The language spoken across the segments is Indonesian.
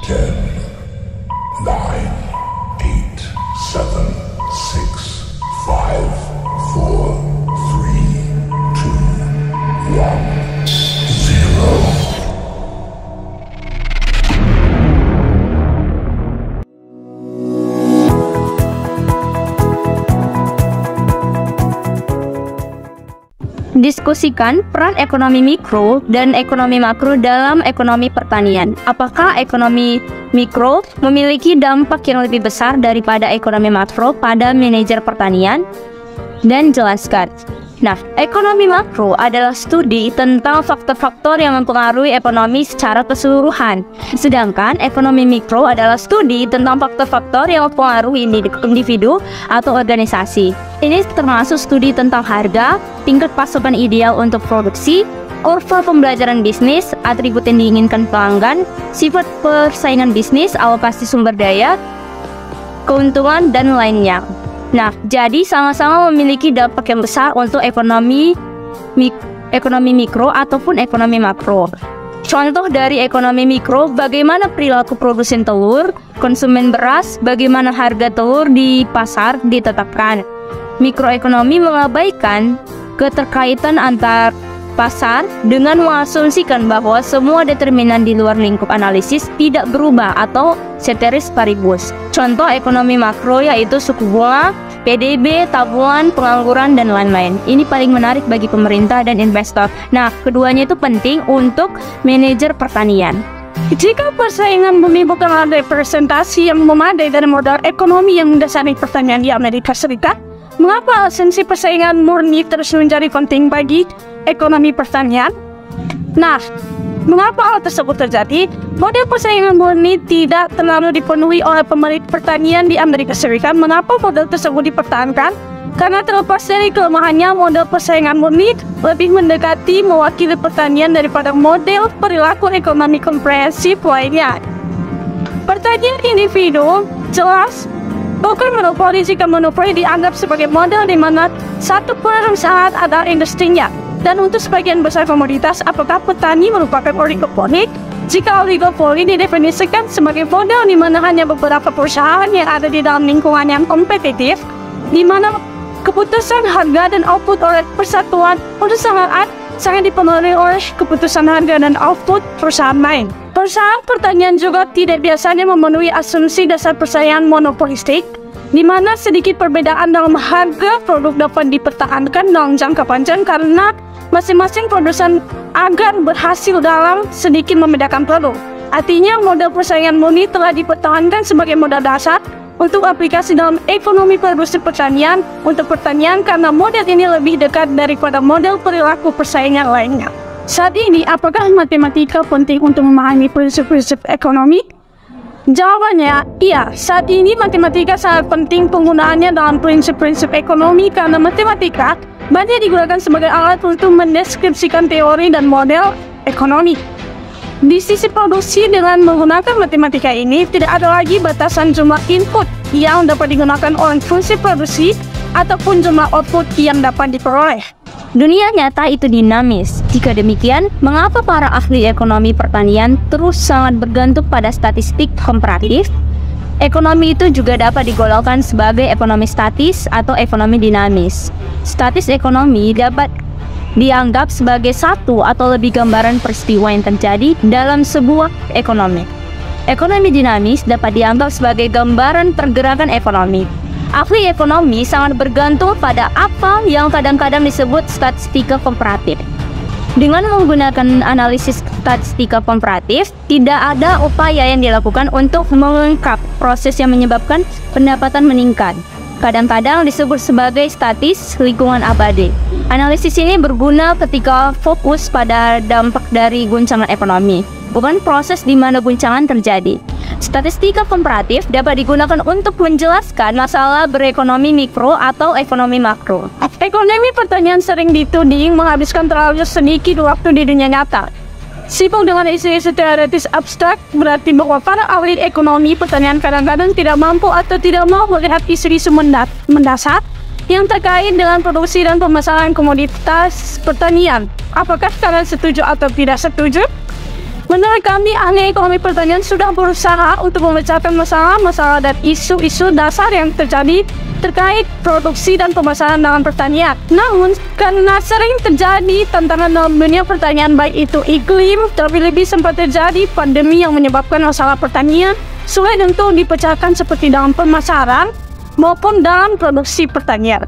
10, 9, 8, 7, 6, 5, 4, 3, 2, 1, 0. Diskusikan peran ekonomi mikro dan ekonomi makro dalam ekonomi pertanian. Apakah ekonomi mikro memiliki dampak yang lebih besar daripada ekonomi makro pada manajer pertanian? Dan jelaskan. Nah, ekonomi makro adalah studi tentang faktor-faktor yang mempengaruhi ekonomi secara keseluruhan. Sedangkan ekonomi mikro adalah studi tentang faktor-faktor yang mempengaruhi individu atau organisasi. Ini termasuk studi tentang harga, tingkat pasokan ideal untuk produksi, kurva pembelajaran bisnis, atribut yang diinginkan pelanggan, sifat persaingan bisnis, alokasi sumber daya, keuntungan, dan lainnya. Nah, jadi sama-sama memiliki dampak yang besar untuk ekonomi mikro ataupun ekonomi makro. Contoh dari ekonomi mikro, bagaimana perilaku produsen telur, konsumen beras, bagaimana harga telur di pasar ditetapkan. Mikroekonomi mengabaikan keterkaitan antar pasar dengan mengasumsikan bahwa semua determinan di luar lingkup analisis tidak berubah atau ceteris paribus. Contoh ekonomi makro yaitu suku bunga, PDB, tabungan, pengangguran, dan lain-lain. Ini paling menarik bagi pemerintah dan investor. Nah, keduanya itu penting untuk manajer pertanian. Jika persaingan bumi bukanlah representasi yang memadai dari modal ekonomi yang mendasari pertanian di Amerika Serikat, mengapa esensi persaingan murni terus menjadi penting bagi ekonomi pertanian? Nah, mengapa hal tersebut terjadi? Model persaingan murni tidak terlalu dipenuhi oleh pemilik pertanian di Amerika Serikat. Mengapa model tersebut dipertahankan? Karena terlepas dari kelemahannya, model persaingan murni lebih mendekati mewakili pertanian daripada model perilaku ekonomi komprehensif lainnya. Pertanian individu jelas bukan monopoli jika monopoli dianggap sebagai model di mana satu perusahaan adalah industrinya. Dan untuk sebagian besar komoditas, apakah petani merupakan oligopoli? Jika oligopoli didefinisikan sebagai model di mana hanya beberapa perusahaan yang ada di dalam lingkungan yang kompetitif, di mana keputusan harga dan output oleh persatuan perusahaan sangat dipengaruhi oleh keputusan harga dan output perusahaan lain. Perusahaan pertanian juga tidak biasanya memenuhi asumsi dasar persaingan monopolistik, di mana sedikit perbedaan dalam harga produk dapat dipertahankan dalam jangka panjang karena masing-masing produsen agar berhasil dalam sedikit membedakan produk. Artinya, model persaingan murni telah dipertahankan sebagai modal dasar untuk aplikasi dalam ekonomi produksi pertanian untuk pertanian karena model ini lebih dekat daripada model perilaku persaingan lainnya. Saat ini, apakah matematika penting untuk memahami prinsip-prinsip ekonomi? Jawabannya, iya. Saat ini matematika sangat penting penggunaannya dalam prinsip-prinsip ekonomi karena matematika banyak digunakan sebagai alat untuk mendeskripsikan teori dan model ekonomi. Di sisi produksi, dengan menggunakan matematika ini, tidak ada lagi batasan jumlah input yang dapat digunakan oleh fungsi produksi ataupun jumlah output yang dapat diperoleh. Dunia nyata itu dinamis. Jika demikian, mengapa para ahli ekonomi pertanian terus sangat bergantung pada statistik komparatif? Ekonomi itu juga dapat digolongkan sebagai ekonomi statis atau ekonomi dinamis. Statis ekonomi dapat dianggap sebagai satu atau lebih gambaran peristiwa yang terjadi dalam sebuah ekonomi. Ekonomi dinamis dapat dianggap sebagai gambaran pergerakan ekonomi. Ahli ekonomi sangat bergantung pada apa yang kadang-kadang disebut statistika komparatif. Dengan menggunakan analisis statistika komparatif, tidak ada upaya yang dilakukan untuk mengungkap proses yang menyebabkan pendapatan meningkat. Kadang-kadang disebut sebagai statis lingkungan abadi. Analisis ini berguna ketika fokus pada dampak dari guncangan ekonomi, bukan proses di mana guncangan terjadi. Statistika komparatif dapat digunakan untuk menjelaskan masalah berekonomi mikro atau ekonomi makro. Ekonomi pertanian sering dituding menghabiskan terlalu sedikit waktu di dunia nyata. Sibuk dengan isu-isu teoritis abstrak berarti bahwa para ahli ekonomi pertanian kadang-kadang tidak mampu atau tidak mau melihat isu-isu mendasar yang terkait dengan produksi dan pemasaran komoditas pertanian. Apakah kalian setuju atau tidak setuju? Menurut kami, ahli ekonomi pertanian sudah berusaha untuk memecahkan masalah-masalah dan isu-isu dasar yang terjadi terkait produksi dan pemasaran dalam pertanian. Namun, karena sering terjadi tantangan dalam dunia pertanian, baik itu iklim, terlebih sempat terjadi pandemi yang menyebabkan masalah pertanian sulit untuk dipecahkan seperti dalam pemasaran maupun dalam produksi pertanian.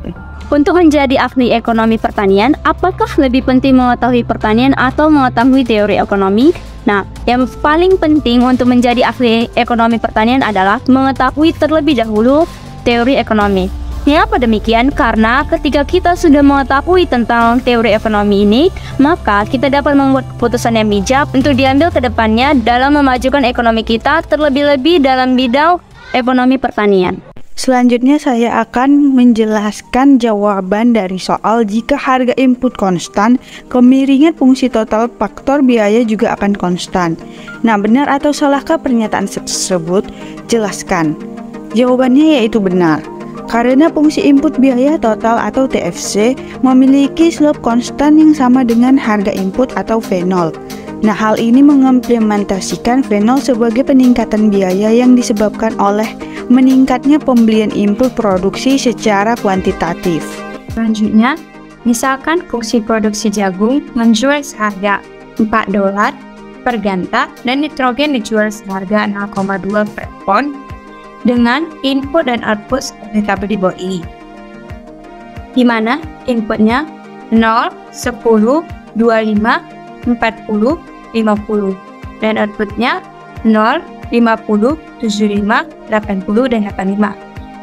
Untuk menjadi ahli ekonomi pertanian, apakah lebih penting mengetahui pertanian atau mengetahui teori ekonomi? Nah, yang paling penting untuk menjadi ahli ekonomi pertanian adalah mengetahui terlebih dahulu teori ekonomi. Mengapa demikian? Karena ketika kita sudah mengetahui tentang teori ekonomi ini, maka kita dapat membuat keputusan yang bijak untuk diambil ke depannya dalam memajukan ekonomi kita, terlebih-lebih dalam bidang ekonomi pertanian. Selanjutnya saya akan menjelaskan jawaban dari soal jika harga input konstan, kemiringan fungsi total faktor biaya juga akan konstan. Nah, benar atau salahkah pernyataan tersebut? Jelaskan. Jawabannya yaitu benar. Karena fungsi input biaya total atau TFC memiliki slope konstan yang sama dengan harga input atau V0. Nah, hal ini mengimplementasikan V0 sebagai peningkatan biaya yang disebabkan oleh meningkatnya pembelian input produksi secara kuantitatif. Selanjutnya, misalkan fungsi produksi jagung menjual seharga $4 per ganta dan nitrogen dijual seharga 0,2 per pon dengan input dan output seperti tabel di bawah ini, di mana inputnya 0, 10, 25, 40, 50 dan outputnya 0, 50, 75, 80, dan 85.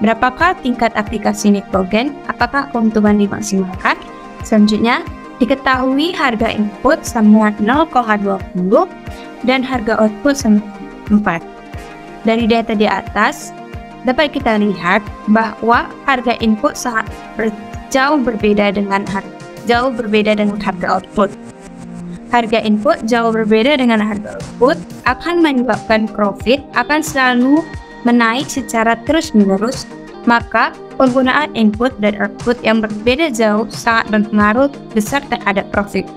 Berapakah tingkat aplikasi nitrogen? Apakah keuntungan dimaksimalkan? Selanjutnya, diketahui harga input sama 0,20 dan harga output sama 4. Dari data di atas, dapat kita lihat bahwa harga input sangat jauh berbeda dengan harga output. Harga input jauh berbeda dengan harga output akan menyebabkan profit akan selalu menaik secara terus-menerus, maka penggunaan input dan output yang berbeda jauh sangat berpengaruh besar terhadap profit.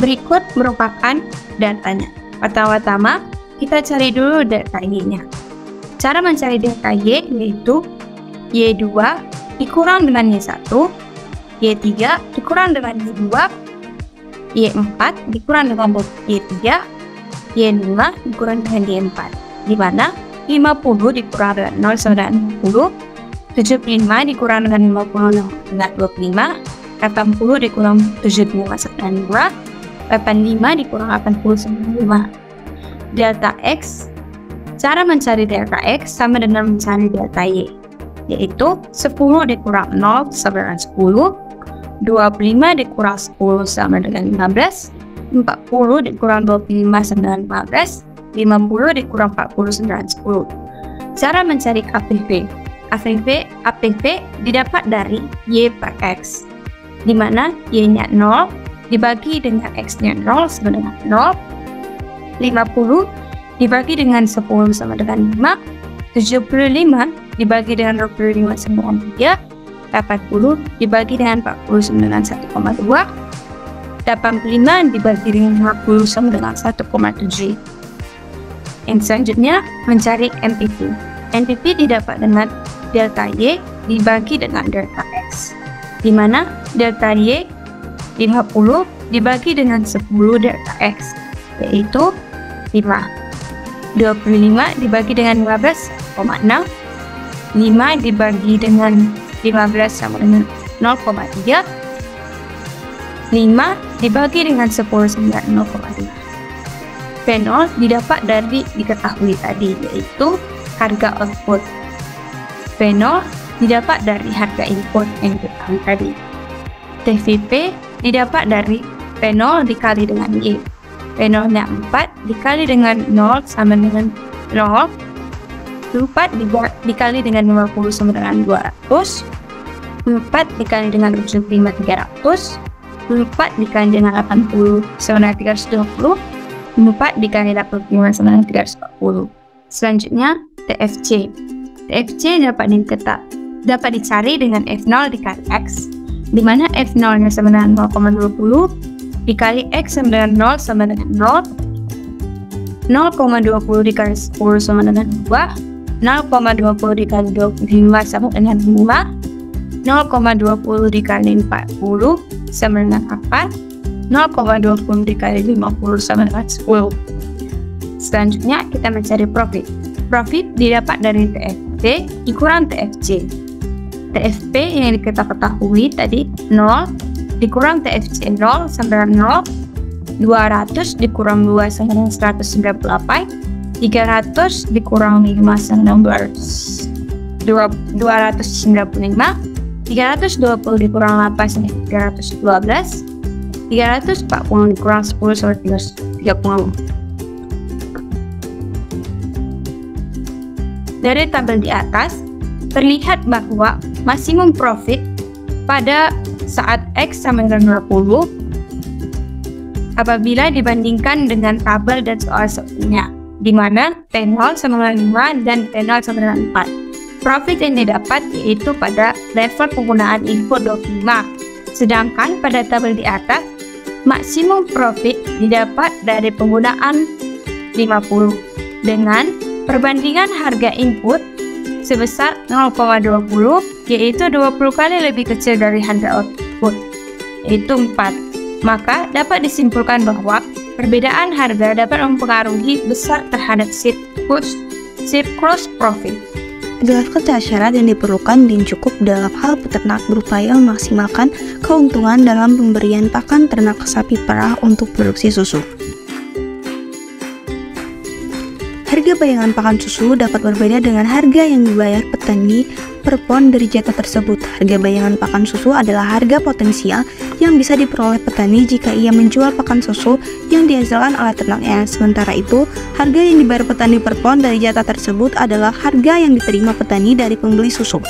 Berikut merupakan datanya. Pertama-tama, kita cari dulu data Y-nya. Cara mencari data Y yaitu Y2 dikurang dengan Y1, Y3 dikurang dengan Y2, Y4 dikurang dengan Y3, Y5 dikurang dengan Y4, di mana 50 dikurang dengan 0 sama dengan 60, 75 dikurang dengan 50 dengan 25, 80 dikurang 75 sama dengan 2, 85 dikurang 80 sama dengan 5. Delta X, cara mencari delta X sama dengan mencari delta Y, yaitu 10 dikurang 0 sama dengan 10, 25 dikurang 10 sama dengan 15, 40 dikurang 25 sama dengan 15, 50 dikurang 40 sama dengan 10. Cara mencari APV. APV didapat dari Y per X, di mana Y-nya 0 dibagi dengan X-nya 0 sama dengan 0, 50 dibagi dengan 10 sama dengan 5, 75 dibagi dengan 25 sama dengan 3, 80 dibagi dengan 40 sama dengan 1,2, 85 dibagi dengan 50 sama dengan 1,7. Yang selanjutnya mencari NPV. NPV didapat dengan delta Y dibagi dengan delta X, di mana delta Y 50 dibagi dengan 10 delta X, yaitu 5. 25 dibagi dengan 15,6, 5 dibagi dengan 15 sama dengan 0,3, 5 dibagi dengan 10 sama dengan 0,5. V0 didapat dari diketahui tadi, yaitu harga output. V0 didapat dari harga input yang diketahui tadi. TVP didapat dari V0 dikali dengan Y. V0 nya 4 dikali dengan 0 sama dengan 0, 4 dikali dengan 50 sama dengan 200, 4 dikali dengan 75 300, 4 dikali dengan 80 sama dengan 320, 4 dikali 85 sama dengan 340. Selanjutnya TFC. TFC dapat dicari dengan F0 dikali X, di mana F0 nya sama dengan 0,20 dikali X sama dengan 0 sama dengan 0, 0,20 dikali 10 sama dengan 2, 0,20 dikali 25 sama dengan 5, 0,20 dikali 40 sama dengan 4, 0,20 dikali 50 sama dengan 10. Selanjutnya kita mencari profit. Profit didapat dari TFP dikurang TFC. TFP yang kita ketahui tadi 0 dikurang TFC 0 sama dengan 0, 200 dikurang 2 sama dengan 198, 300 dikurang 5 sama dengan 295, 320 dikurang 8 sama dengan 312, 340 dikurang 10 sama dengan 30. Dari tabel di atas, terlihat bahwa maksimum profit pada saat X sama dengan 20 apabila dibandingkan dengan tabel dan soal sebelumnya, di mana T0 sama dengan 5 dan T0 sama dengan 4. Profit yang didapat yaitu pada level penggunaan input 25. Sedangkan pada tabel di atas, maksimum profit didapat dari penggunaan 50 dengan perbandingan harga input sebesar 0,20 yaitu 20 kali lebih kecil dari harga output yaitu 4. Maka dapat disimpulkan bahwa perbedaan harga dapat mempengaruhi besar terhadap surplus profit. Jelaskan syarat yang diperlukan dan cukup dalam hal peternak berupaya memaksimalkan keuntungan dalam pemberian pakan ternak sapi perah untuk produksi susu. Harga bayangan pakan susu dapat berbeda dengan harga yang dibayar petani per pon dari jatah tersebut. Harga bayangan pakan susu adalah harga potensial yang bisa diperoleh petani jika ia menjual pakan susu yang dihasilkan oleh ternaknya. Sementara itu, harga yang dibayar petani per pon dari jatah tersebut adalah harga yang diterima petani dari pembeli susu.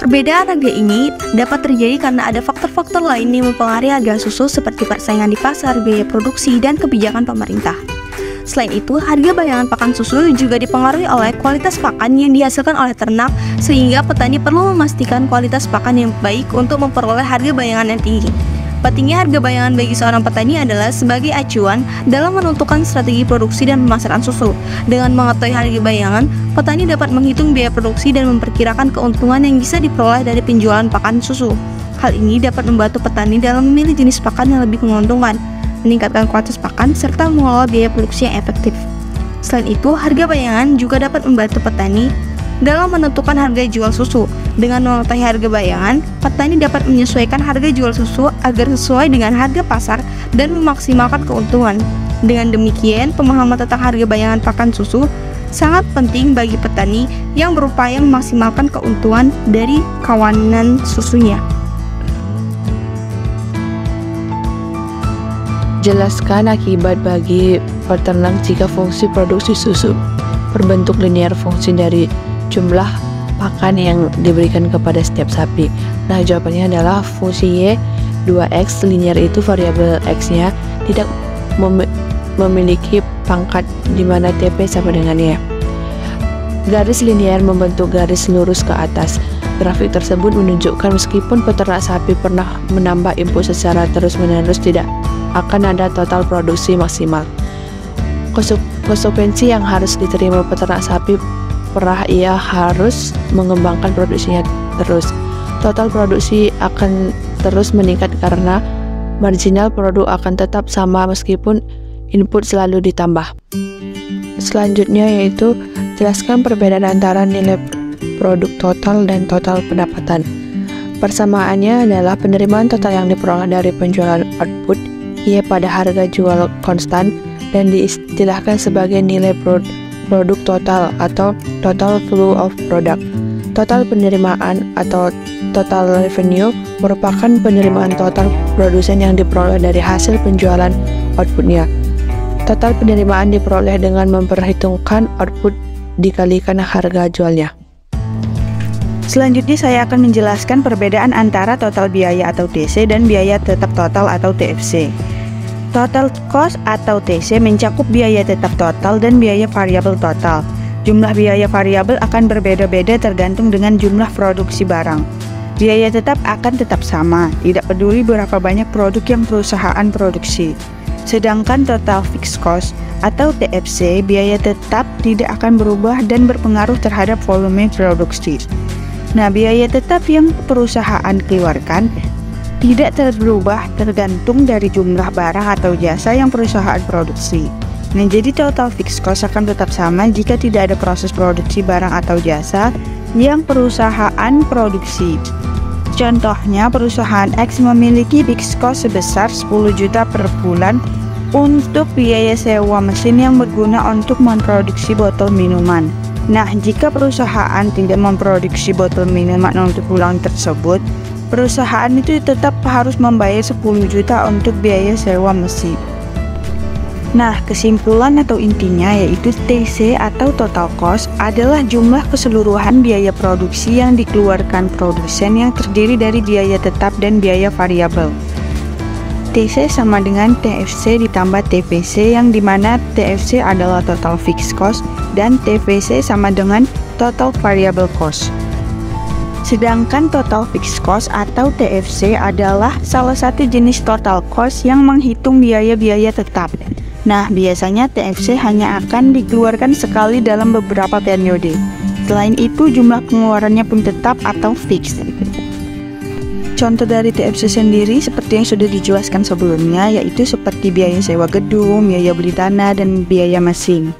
Perbedaan harga ini dapat terjadi karena ada faktor-faktor lain yang mempengaruhi harga susu seperti persaingan di pasar, biaya produksi, dan kebijakan pemerintah. Selain itu, harga bayangan pakan susu juga dipengaruhi oleh kualitas pakan yang dihasilkan oleh ternak, sehingga petani perlu memastikan kualitas pakan yang baik untuk memperoleh harga bayangan yang tinggi. Pentingnya harga bayangan bagi seorang petani adalah sebagai acuan dalam menentukan strategi produksi dan pemasaran susu. Dengan mengetahui harga bayangan, petani dapat menghitung biaya produksi dan memperkirakan keuntungan yang bisa diperoleh dari penjualan pakan susu. Hal ini dapat membantu petani dalam memilih jenis pakan yang lebih menguntungkan, meningkatkan kualitas pakan, serta mengelola biaya produksi yang efektif. Selain itu, harga bayangan juga dapat membantu petani dalam menentukan harga jual susu. Dengan mengetahui harga bayangan, petani dapat menyesuaikan harga jual susu agar sesuai dengan harga pasar dan memaksimalkan keuntungan. Dengan demikian, pemahaman tentang harga bayangan pakan susu sangat penting bagi petani yang berupaya memaksimalkan keuntungan dari kawanan susunya. Jelaskan akibat bagi peternak jika fungsi produksi susu berbentuk linear fungsi dari jumlah pakan yang diberikan kepada setiap sapi. Nah, jawabannya adalah fungsi Y 2X linear itu variabel X-nya tidak memiliki pangkat di mana TP sama dengan Y. Garis linear membentuk garis lurus ke atas. Grafik tersebut menunjukkan meskipun peternak sapi pernah menambah input secara terus-menerus, tidak akan ada total produksi maksimal. Konsekuensi yang harus diterima peternak sapi perah, ia harus mengembangkan produksinya terus. Total produksi akan terus meningkat karena marginal produk akan tetap sama meskipun input selalu ditambah. Selanjutnya yaitu jelaskan perbedaan antara nilai produk total dan total pendapatan. Persamaannya adalah penerimaan total yang diperoleh dari penjualan output Y pada harga jual konstan dan diistilahkan sebagai nilai produk total atau total flow of product. Total penerimaan atau total revenue merupakan penerimaan total produsen yang diperoleh dari hasil penjualan outputnya. Total penerimaan diperoleh dengan memperhitungkan output dikalikan harga jualnya. Selanjutnya saya akan menjelaskan perbedaan antara total biaya atau TC dan biaya tetap total atau TFC. Total cost atau TC mencakup biaya tetap total dan biaya variabel total. Jumlah biaya variabel akan berbeda-beda tergantung dengan jumlah produksi barang. biaya tetap akan tetap sama, tidak peduli berapa banyak produk yang perusahaan produksi. Sedangkan total fixed cost atau TFC, biaya tetap tidak akan berubah dan berpengaruh terhadap volume produksi. Nah, biaya tetap yang perusahaan keluarkan tidak berubah tergantung dari jumlah barang atau jasa yang perusahaan produksi. Nah, jadi total fixed cost akan tetap sama jika tidak ada proses produksi barang atau jasa yang perusahaan produksi. Contohnya, perusahaan X memiliki fixed cost sebesar 10 juta per bulan untuk biaya sewa mesin yang berguna untuk memproduksi botol minuman. Nah, jika perusahaan tidak memproduksi botol minuman untuk bulan tersebut, perusahaan itu tetap harus membayar 10 juta untuk biaya sewa mesin. Nah, kesimpulan atau intinya yaitu TC atau total cost adalah jumlah keseluruhan biaya produksi yang dikeluarkan produsen yang terdiri dari biaya tetap dan biaya variabel. TC sama dengan TFC ditambah TVC, yang dimana TFC adalah total fixed cost dan TVC sama dengan total variable cost. Sedangkan total fixed cost atau TFC adalah salah satu jenis total cost yang menghitung biaya-biaya tetap. Nah, biasanya TFC hanya akan dikeluarkan sekali dalam beberapa periode. Selain itu, jumlah pengeluarannya pun tetap atau fixed. Contoh dari TFC sendiri seperti yang sudah dijelaskan sebelumnya, yaitu seperti biaya sewa gedung, biaya beli tanah, dan biaya mesin.